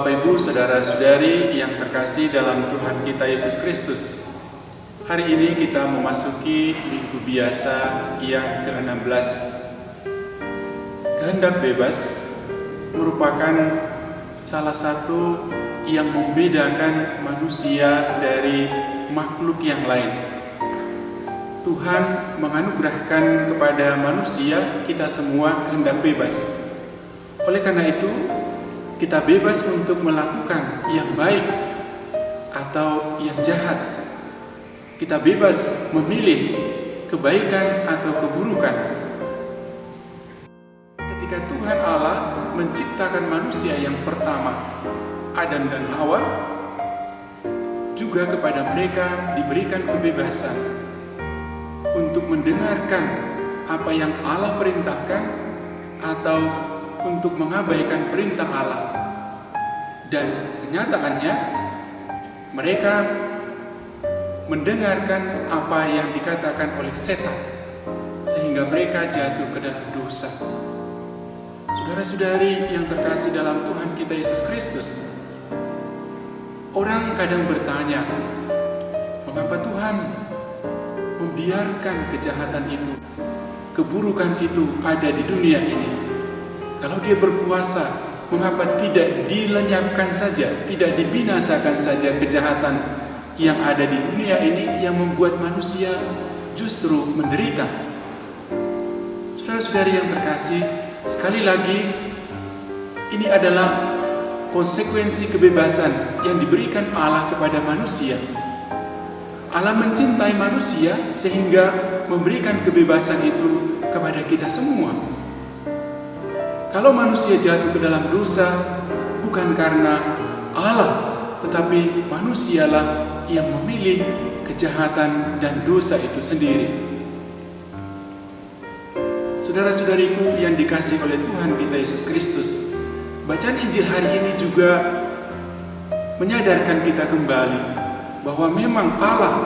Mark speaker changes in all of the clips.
Speaker 1: Bapak Ibu, saudara-saudari yang terkasih dalam Tuhan kita Yesus Kristus. Hari ini kita memasuki minggu biasa yang ke-16. Kehendak bebas merupakan salah satu yang membedakan manusia dari makhluk yang lain. Tuhan menganugerahkan kepada manusia kita semua kehendak bebas. Oleh karena itu, kita bebas untuk melakukan yang baik atau yang jahat. Kita bebas memilih kebaikan atau keburukan. Ketika Tuhan Allah menciptakan manusia yang pertama, Adam dan Hawa, juga kepada mereka diberikan kebebasan untuk mendengarkan apa yang Allah perintahkan atau untuk mengabaikan perintah Allah. Dan kenyataannya mereka mendengarkan apa yang dikatakan oleh setan, sehingga mereka jatuh ke dalam dosa. Saudara-saudari yang terkasih dalam Tuhan kita Yesus Kristus, orang kadang bertanya, mengapa Tuhan membiarkan kejahatan itu, keburukan itu ada di dunia ini? Kalau Dia berkuasa, mengapa tidak dilenyapkan saja, tidak dibinasakan saja kejahatan yang ada di dunia ini yang membuat manusia justru menderita? Saudara-saudari yang terkasih, sekali lagi, ini adalah konsekuensi kebebasan yang diberikan Allah kepada manusia. Allah mencintai manusia sehingga memberikan kebebasan itu kepada kita semua. Kalau manusia jatuh ke dalam dosa, bukan karena Allah, tetapi manusialah yang memilih kejahatan dan dosa itu sendiri. Saudara-saudariku yang dikasihi oleh Tuhan kita Yesus Kristus, bacaan Injil hari ini juga menyadarkan kita kembali bahwa memang Allah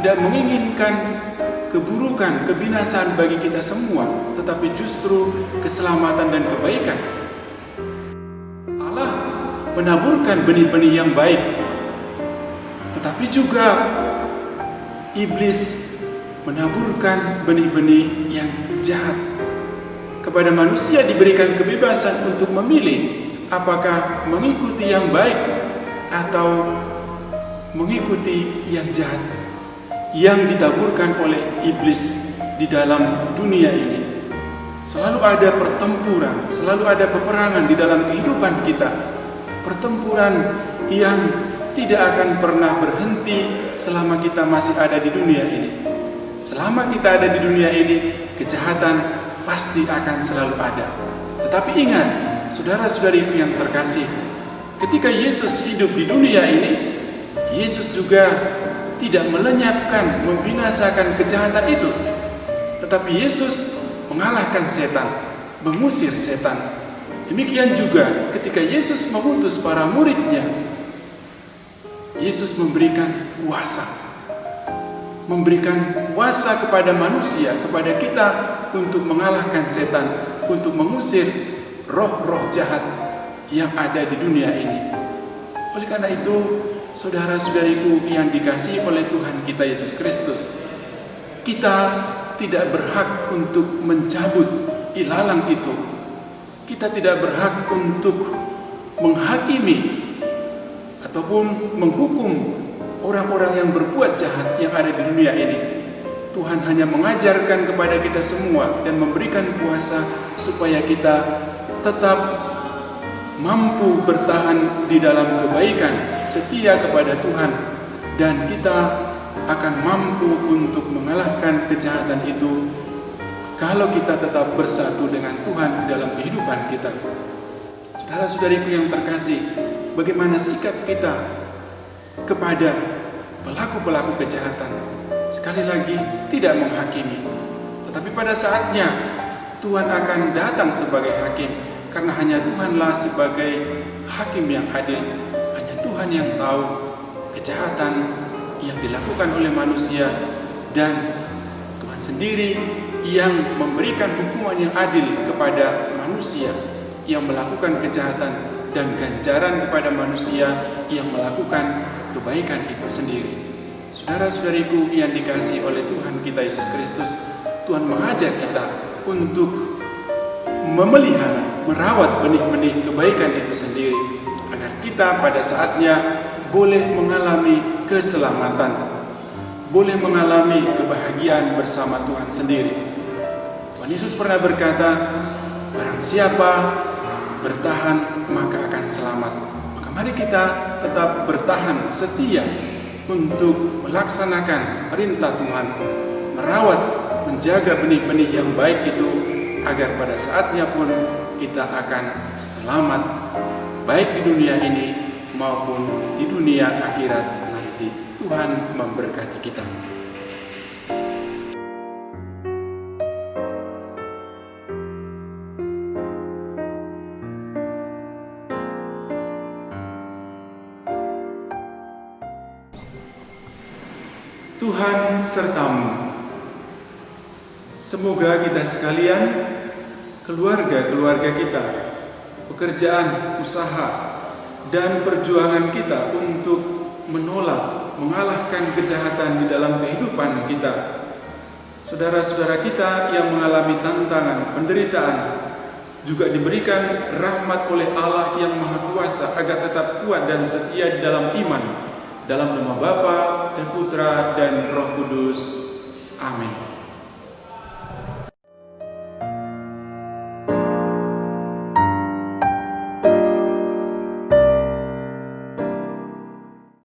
Speaker 1: tidak menginginkan keburukan, kebinasaan bagi kita semua, tetapi justru keselamatan dan kebaikan. Allah menaburkan benih-benih yang baik, tetapi juga iblis menaburkan benih-benih yang jahat. Kepada manusia diberikan kebebasan untuk memilih apakah mengikuti yang baik atau mengikuti yang jahat yang ditaburkan oleh iblis di dalam dunia ini. Selalu ada pertempuran, selalu ada peperangan di dalam kehidupan kita. Pertempuran yang tidak akan pernah berhenti selama kita masih ada di dunia ini. Selama kita ada di dunia ini, kejahatan pasti akan selalu ada. Tetapi ingat, saudara-saudari yang terkasih, ketika Yesus hidup di dunia ini, Yesus juga tidak melenyapkan, membinasakan kejahatan itu. Tetapi Yesus mengalahkan setan, mengusir setan. Demikian juga ketika Yesus mengutus para muridnya, Yesus memberikan kuasa kepada manusia, kepada kita untuk mengalahkan setan, untuk mengusir roh-roh jahat yang ada di dunia ini. Oleh karena itu, saudara-saudariku yang dikasihi oleh Tuhan kita Yesus Kristus, kita tidak berhak untuk mencabut ilalang itu. Kita tidak berhak untuk menghakimi ataupun menghukum orang-orang yang berbuat jahat yang ada di dunia ini. Tuhan hanya mengajarkan kepada kita semua dan memberikan kuasa supaya kita tetap mampu bertahan di dalam kebaikan, setia kepada Tuhan, dan kita akan mampu untuk mengalahkan kejahatan itu kalau kita tetap bersatu dengan Tuhan dalam kehidupan kita. Saudara-saudariku yang terkasih, bagaimana sikap kita kepada pelaku-pelaku kejahatan? Sekali lagi, tidak menghakimi, tetapi pada saatnya Tuhan akan datang sebagai hakim. Karena hanya Tuhanlah sebagai hakim yang adil. Hanya Tuhan yang tahu kejahatan yang dilakukan oleh manusia, dan Tuhan sendiri yang memberikan hukuman yang adil kepada manusia yang melakukan kejahatan dan ganjaran kepada manusia yang melakukan kebaikan itu sendiri. Saudara-saudariku yang dikasihi oleh Tuhan kita Yesus Kristus, Tuhan mengajak kita untuk memelihara, merawat benih-benih kebaikan itu sendiri, agar kita pada saatnya boleh mengalami keselamatan, boleh mengalami kebahagiaan bersama Tuhan sendiri. Tuhan Yesus pernah berkata, barang siapa bertahan maka akan selamat. Maka mari kita tetap bertahan setia untuk melaksanakan perintah Tuhan, merawat, menjaga benih-benih yang baik itu, agar pada saatnya pun kita akan selamat, baik di dunia ini maupun di dunia akhirat nanti. Tuhan memberkati kita. Tuhan sertamu. Semoga kita sekalian, keluarga-keluarga kita, pekerjaan, usaha, dan perjuangan kita untuk menolak, mengalahkan kejahatan di dalam kehidupan kita. Saudara-saudara kita yang mengalami tantangan, penderitaan, juga diberikan rahmat oleh Allah yang Maha Kuasa agar tetap kuat dan setia di dalam iman. Dalam nama Bapa dan Putra dan Roh Kudus. Amin.